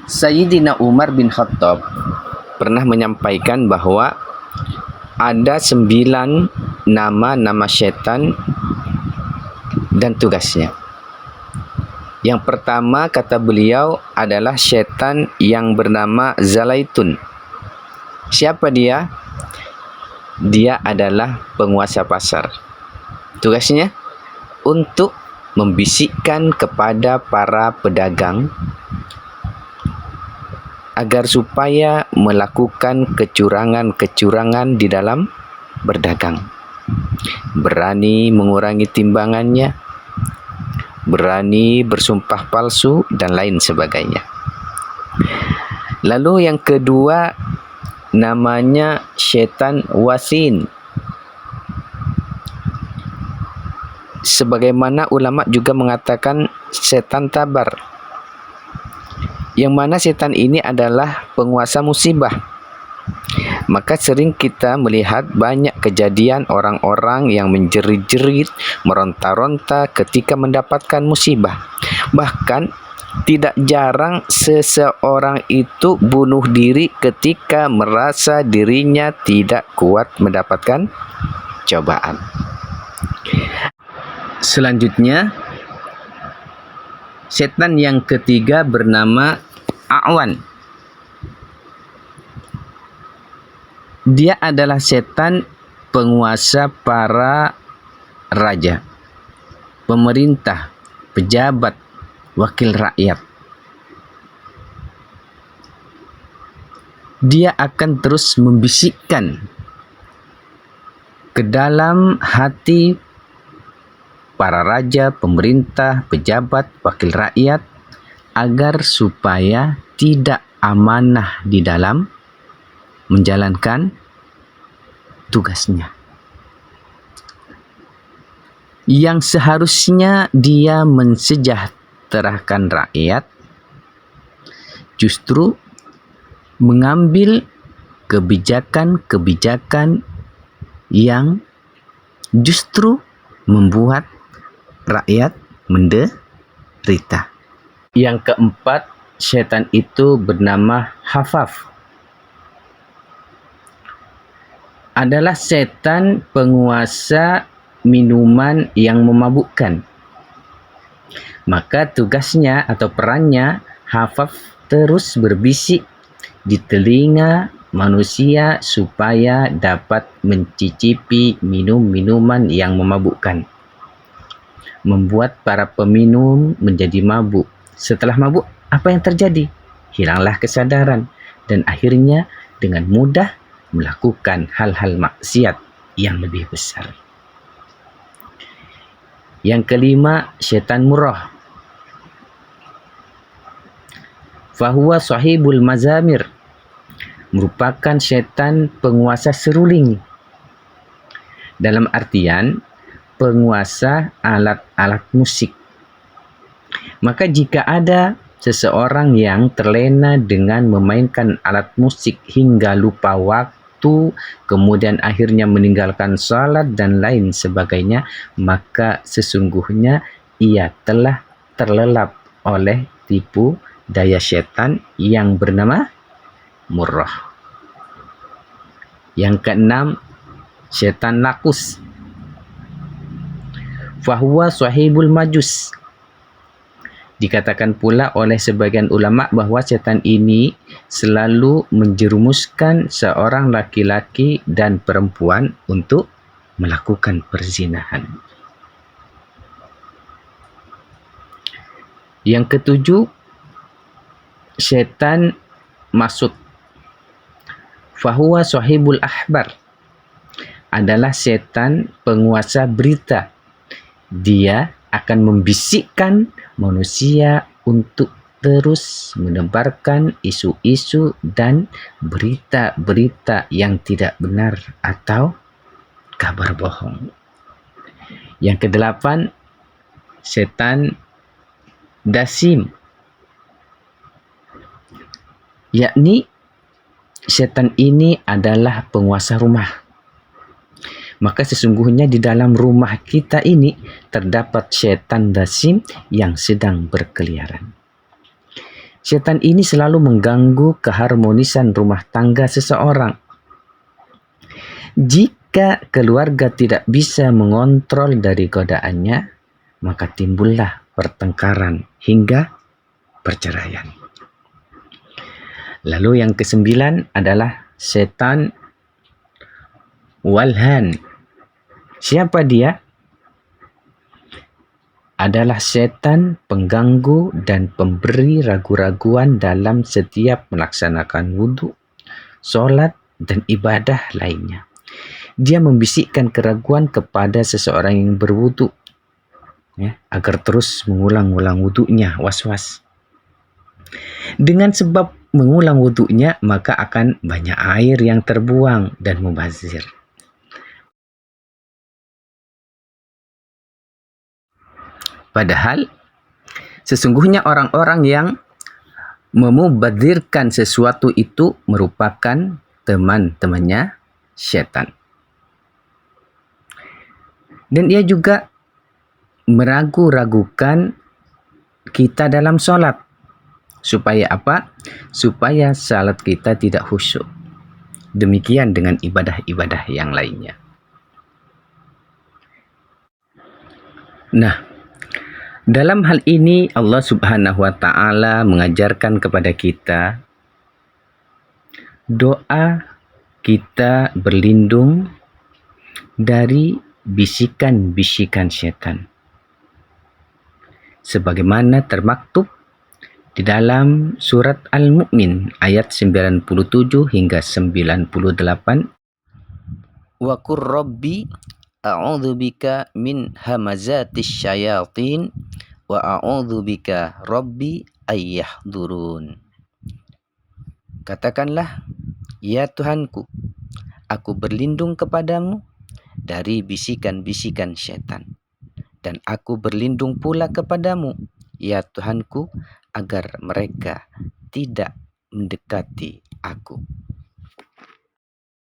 Sayyidina Umar bin Khattab pernah menyampaikan bahwa ada 9 nama syaitan dan tugasnya. Yang pertama, kata beliau, adalah syaitan yang bernama Zalaitun. Siapa dia? Dia adalah penguasa pasar. Tugasnya untuk membisikkan kepada para pedagang agar supaya melakukan kecurangan-kecurangan di dalam berdagang. Berani mengurangi timbangannya, berani bersumpah palsu, dan lain sebagainya. Lalu yang kedua, namanya syaitan wasin. Sebagaimana ulama juga mengatakan setan tabar, yang mana setan ini adalah penguasa musibah. Maka sering kita melihat banyak kejadian orang-orang yang menjerit-jerit, meronta-ronta ketika mendapatkan musibah. Bahkan tidak jarang seseorang itu bunuh diri ketika merasa dirinya tidak kuat mendapatkan cobaan. Selanjutnya, setan yang ketiga bernama A'wan. Dia adalah setan penguasa para raja, pemerintah, pejabat, wakil rakyat. Dia akan terus membisikkan ke dalam hati para raja, pemerintah, pejabat, wakil rakyat agar supaya tidak amanah di dalam menjalankan tugasnya. Yang seharusnya dia mensejahterakan rakyat, justru mengambil kebijakan-kebijakan yang justru membuat rakyat menderita. Yang keempat, setan itu bernama Hafaf. Adalah setan penguasa minuman yang memabukkan. Maka tugasnya atau perannya, Hafaf terus berbisik di telinga manusia supaya dapat mencicipi minum-minuman yang memabukkan, membuat para peminum menjadi mabuk. Setelah mabuk, apa yang terjadi? Hilanglah kesadaran dan akhirnya dengan mudah melakukan hal-hal maksiat yang lebih besar. Yang kelima, syaitan murrah. Fahuwa sahibul mazamir, merupakan syaitan penguasa seruling. Dalam artian penguasa alat-alat musik. Maka jika ada seseorang yang terlena dengan memainkan alat musik hingga lupa waktu, kemudian akhirnya meninggalkan salat dan lain sebagainya, maka sesungguhnya ia telah terlelap oleh tipu daya syaitan yang bernama murrah. Yang keenam, syaitan nakus. Fahuwa sahibul majus. Dikatakan pula oleh sebagian ulama bahawa setan ini selalu menjerumuskan seorang laki-laki dan perempuan untuk melakukan perzinahan. Yang ketujuh, syaitan masud. Fahuwa sahibul ahbar. Adalah setan penguasa berita. Dia akan membisikkan manusia untuk terus menebarkan isu-isu dan berita-berita yang tidak benar atau kabar bohong. Yang kedelapan, setan dasim, yakni setan ini adalah penguasa rumah. Maka sesungguhnya di dalam rumah kita ini terdapat syaitan dasim yang sedang berkeliaran. Setan ini selalu mengganggu keharmonisan rumah tangga seseorang. Jika keluarga tidak bisa mengontrol dari godaannya, maka timbullah pertengkaran hingga perceraian. Lalu yang kesembilan adalah setan walhan. Siapa dia? Adalah setan pengganggu dan pemberi ragu-raguan dalam setiap melaksanakan wudhu, solat, dan ibadah lainnya. Dia membisikkan keraguan kepada seseorang yang berwudhu, agar terus mengulang-ulang wudhunya, was-was. Dengan sebab mengulang wudhunya, maka akan banyak air yang terbuang dan mubazir. Padahal sesungguhnya orang-orang yang memubadzirkan sesuatu itu merupakan teman-temannya syaitan. Dan ia juga meragu-ragukan kita dalam sholat. Supaya apa? Supaya salat kita tidak khusyuk. Demikian dengan ibadah-ibadah yang lainnya. Nah, dalam hal ini Allah Subhanahu wa taala mengajarkan kepada kita doa kita berlindung dari bisikan-bisikan syaitan. Sebagaimana termaktub di dalam surat Al-Mu'min ayat 97 hingga 98. Wa qur rabbi a'udzubika min hamazatis syayatin wa a'udzubika rabbi ayyahdurun. Katakanlah, ya Tuhanku, aku berlindung kepadamu dari bisikan-bisikan syaitan, dan aku berlindung pula kepadamu, ya Tuhanku, agar mereka tidak mendekati aku.